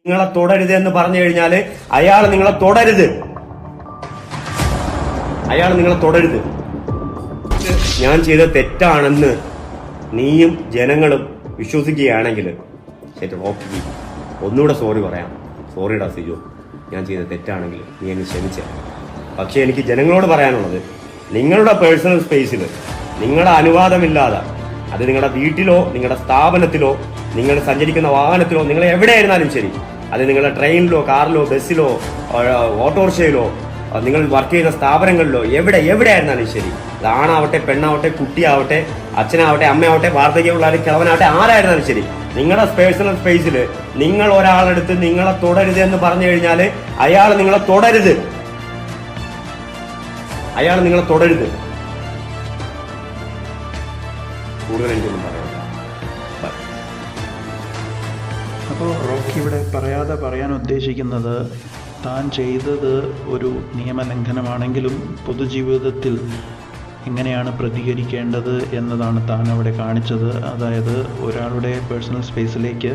നിങ്ങളെ തുടരുത് എന്ന് പറഞ്ഞു കഴിഞ്ഞാല് അയാൾ നിങ്ങളെ തുടരുത്. ഞാൻ ചെയ്ത തെറ്റാണെന്ന് നീയും ജനങ്ങളും വിശ്വസിക്കുകയാണെങ്കിൽ ശരി, ഓക്കെ, ഒന്നുകൂടെ സോറി പറയാം. സോറിടാ സിജു, ഞാൻ ചെയ്ത തെറ്റാണെങ്കിൽ നീ എന്നെ ക്ഷമിച്ച. പക്ഷെ എനിക്ക് ജനങ്ങളോട് പറയാനുള്ളത്, നിങ്ങളുടെ പേഴ്സണൽ സ്പേസിൽ നിങ്ങളുടെ അനുവാദമില്ലാതെ, അത് നിങ്ങളുടെ വീട്ടിലോ നിങ്ങളുടെ സ്ഥാപനത്തിലോ നിങ്ങൾ സഞ്ചരിക്കുന്ന വാഹനത്തിലോ നിങ്ങൾ എവിടെയായിരുന്നാലും ശരി, അത് നിങ്ങളുടെ ട്രെയിനിലോ കാറിലോ ബസ്സിലോ ഓട്ടോറിക്ഷയിലോ നിങ്ങൾ വർക്ക് ചെയ്യുന്ന സ്ഥാപനങ്ങളിലോ എവിടെയായിരുന്നാലും ശരി, അത് ആണാവട്ടെ പെണ്ണാവട്ടെ കുട്ടിയാവട്ടെ അച്ഛനാവട്ടെ അമ്മയാവട്ടെ വാർദ്ധക്യമുള്ള കിളവനാവട്ടെ ആരായിരുന്നാലും ശരി, നിങ്ങളുടെ പേഴ്സണൽ സ്പേസിൽ നിങ്ങൾ ഒരാളെടുത്ത് നിങ്ങളെ തുടരുത് എന്ന് പറഞ്ഞു കഴിഞ്ഞാൽ അയാൾ നിങ്ങളെ തുടരുത്. കൂടുതൽ എനിക്കൊന്നും പറയാം. അപ്പോൾ റോക്കി ഇവിടെ പറയാൻ ഉദ്ദേശിക്കുന്നത്, താൻ ചെയ്തത് ഒരു നിയമലംഘനമാണെങ്കിലും പൊതുജീവിതത്തിൽ എങ്ങനെയാണ് പ്രതികരിക്കേണ്ടത് എന്നതാണ് താൻ അവിടെ കാണിച്ചത്. അതായത് ഒരാളുടെ പേഴ്സണൽ സ്പേസിലേക്ക്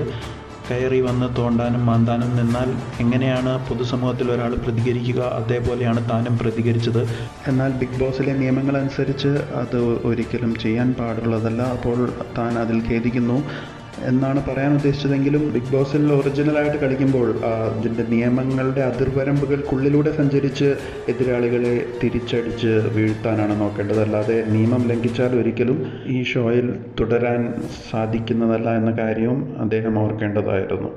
കയറി വന്ന് തോണ്ടാനും മാന്താനും നിന്നാൽ എങ്ങനെയാണ് പൊതുസമൂഹത്തിൽ ഒരാൾ പ്രതികരിക്കുക, അതേപോലെയാണ് താനും പ്രതികരിച്ചത്. എന്നാൽ ബിഗ് ബോസിലെ നിയമങ്ങളനുസരിച്ച് അത് ഒരിക്കലും ചെയ്യാൻ പാടുള്ളതല്ല. അപ്പോൾ താൻ അതിൽ ഖേദിക്കുന്നു എന്നാണ് പറയാൻ ഉദ്ദേശിച്ചതെങ്കിലും ബിഗ് ബോസിൽ ഒറിജിനലായിട്ട് കളിക്കുമ്പോൾ അതിൻ്റെ നിയമങ്ങളുടെ അതിർവരമ്പുകൾക്കുള്ളിലൂടെ സഞ്ചരിച്ച് എതിരാളികളെ തിരിച്ചടിച്ച് വീഴ്ത്താനാണ് നോക്കേണ്ടത്. അല്ലാതെ നിയമം ലംഘിച്ചാൽ ഒരിക്കലും ഈ ഷോയിൽ തുടരാൻ സാധിക്കുന്നതല്ല എന്ന കാര്യവും അദ്ദേഹം ഓർക്കേണ്ടതായിരുന്നു.